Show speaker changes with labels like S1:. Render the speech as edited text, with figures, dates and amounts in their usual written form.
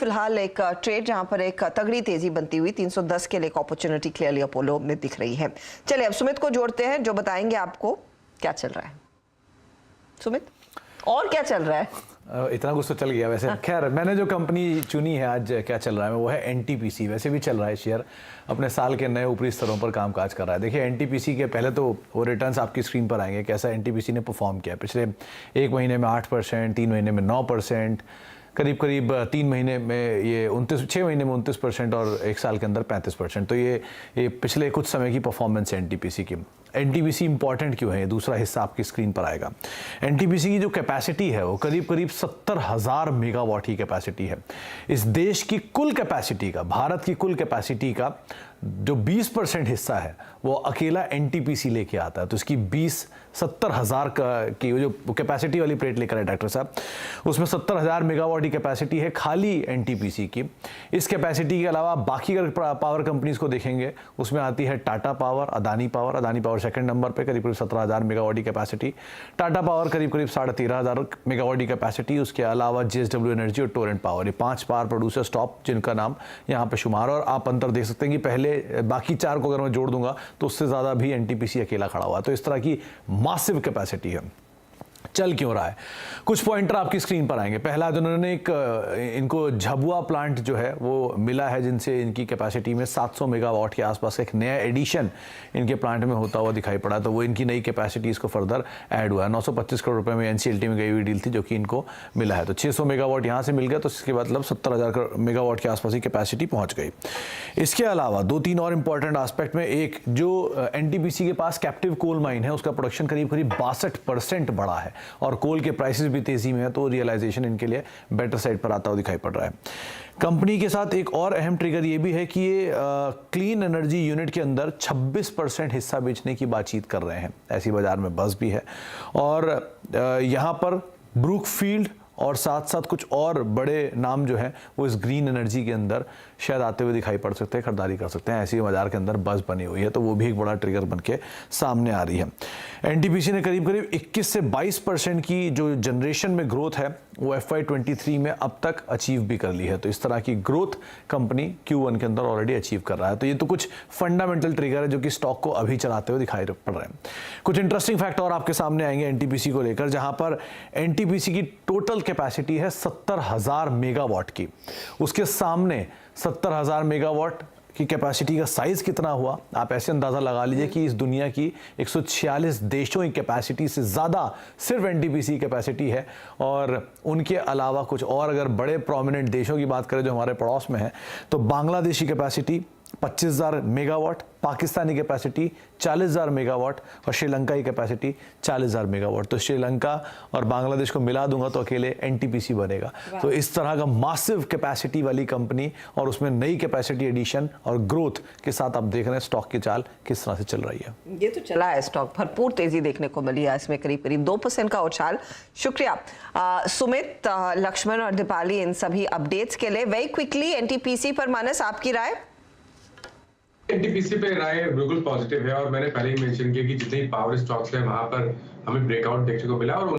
S1: फिलहाल एक ट्रेड जहां पर एक तगड़ी तेजी बनती हुई 310 के लिए एक अपॉर्चुनिटी क्लियरली अपोलो में दिख रही है। चलिए अब सुमित को जोड़ते हैं जो बताएंगे आपको क्या चल रहा है। सुमित, और क्या चल रहा है?
S2: इतना कुछ तो चल गया वैसे। खैर, मैंने जो कंपनी चुनी है आज क्या चल रहा है वो है एनटीपीसी। वैसे भी चल रहा है शेयर अपने साल के नए ऊपरी स्तरों पर कामकाज कर रहा है। देखिए एनटीपीसी के पहले तो वो रिटर्न्स आपकी स्क्रीन पर आएंगे कैसा एनटीपीसी ने परफॉर्म किया। पिछले एक महीने में 8%, 3 महीने में 9%, करीब 3 महीने में ये 6 महीने में 29% और एक साल के अंदर 35%। तो ये पिछले कुछ समय की परफॉर्मेंस है एनटीपीसी की। एनटीपीसी इंपॉर्टेंट क्यों है, दूसरा हिस्सा आपकी स्क्रीन पर आएगा। एनटीपीसी की जो कैपेसिटी है वो करीब 70,000 मेगावाट की कैपेसिटी है। इस देश की कुल कैपेसिटी का, भारत की कुल कैपेसिटी का जो 20% हिस्सा है वो अकेला एनटीपीसी लेके आता है। तो इसकी 70,000 की जो कैपेसिटी वाली प्लेट लेकर है डॉक्टर साहब, उसमें 70,000 मेगावाट की कैपेसिटी है खाली एनटीपीसी की। इस कैपेसिटी के अलावा बाकी अगर पावर कंपनीज को देखेंगे उसमें आती है Tata power, Adani power second number पे करीब 17,000 मेगावाट की कैपेसिटी, टाटा पावर करीब 13,500 मेगावाट की कैपेसिटी। उसके अलावा जेएसडब्ल्यू एनर्जी और टोरेंट पावर, ये 5 पावर प्रोड्यूसर्स टॉप जिनका नाम यहाँ पे शुमार। और आप अंतर देख सकते हैं कि पहले बाकी 4 को अगर मैं जोड़ दूंगा तो उससे ज़्यादा भी एनटीपीसी अकेला खड़ा हुआ। तो इस तरह की मासिव कैपेसिटी है। चल क्यों रहा है, कुछ पॉइंटर आपकी स्क्रीन पर आएंगे। पहला, जिन्होंने इनको झबुआ प्लांट जो है वो मिला है, जिनसे इनकी कैपेसिटी में 700 मेगावाट के आसपास एक नया एडिशन इनके प्लांट में होता हुआ दिखाई पड़ा। तो वो इनकी नई कैपेसिटी इसको फर्दर ऐड हुआ है। 925 करोड़ रुपए में एनसीएलटी में गई हुई डील थी जो कि इनको मिला है। तो 600 मेगावाट यहाँ से मिल गया, तो इसके मतलब 70,000 मेगावाट के आसपास ही कैपेसिटी पहुँच गई। इसके अलावा 2-3 और इंपॉर्टेंट आस्पेक्ट में, एक जो एनटीपीसी के पास कैप्टिव कोल माइन है उसका प्रोडक्शन करीब 62% बढ़ा है और कोल के प्राइसेस भी तेजी में है, तो रियलाइजेशन इनके लिए बेटर साइड पर आता हुआ दिखाई पड़ रहा है। कंपनी के साथ एक और अहम ट्रिगर ये भी है कि ये क्लीन एनर्जी यूनिट के अंदर 26% हिस्सा बेचने की बातचीत कर रहे हैं। ऐसी बाजार में बज़ भी है। और यहाँ पर ब्रूकफील्ड और साथ साथ कुछ और बड़े नाम जो हैं वो इस ग्रीन एनर्जी के अंदर शायद आते हुए दिखाई पड़ सकते हैं, खरीदारी कर सकते हैं। ऐसी बाजार के अंदर बज़ बनी हुई है, तो वो भी एक बड़ा ट्रिगर बन के सामने आ रही है। एनटीपीसी ने करीब 21 से 22% की जो जनरेशन में ग्रोथ है वो FY23 में अब तक अचीव भी कर ली है। तो इस तरह की ग्रोथ कंपनी Q1 के अंदर ऑलरेडी अचीव कर रहा है। तो ये तो कुछ फंडामेंटल ट्रिगर है जो कि स्टॉक को अभी चलाते हुए दिखाई पड़ रहे हैं। कुछ इंटरेस्टिंग फैक्ट और आपके सामने आएंगे एनटीपीसी को लेकर, जहां पर एनटीपीसी की टोटल कैपेसिटी है 70,000 मेगावाट की। उसके सामने 70,000 मेगावाट की कैपेसिटी का साइज कितना हुआ, आप ऐसे अंदाजा लगा लीजिए कि इस दुनिया की 146 देशों की कैपेसिटी से ज़्यादा सिर्फ एनटीपीसी कैपेसिटी है। और उनके अलावा कुछ और अगर बड़े प्रोमिनेंट देशों की बात करें जो हमारे पड़ोस में है, तो बांग्लादेश की capacity 25,000 megawatt, Pakistani capacity 40,000 megawatt और श्रीलंका की कैपेसिटी 40,000 मेगावाट। तो श्रीलंका और बांग्लादेश को मिला दूंगा तो अकेले एनटीपीसी बनेगा। तो इस तरह का मासिव कैपेसिटी वाली कंपनी और उसमें नई कैपेसिटी एडिशन और ग्रोथ के साथ आप देख रहे हैं स्टॉक की चाल किस तरह से चल रही है।
S1: ये तो चला है, स्टॉक भरपूर तेजी देखने को मिली है, इसमें करीब 2% का उछाल। शुक्रिया सुमित, लक्ष्मण और दीपाली इन सभी अपडेट्स के लिए। वेरी क्विकली एनटीपीसी पर मानस आपकी राय?
S3: एनटीपीसी पे राय बिल्कुल पॉजिटिव है और मैंने पहले ही मेंशन किया कि जितने पावर स्टॉक्स हैं वहां पर हमें ब्रेकआउट देखने को मिला और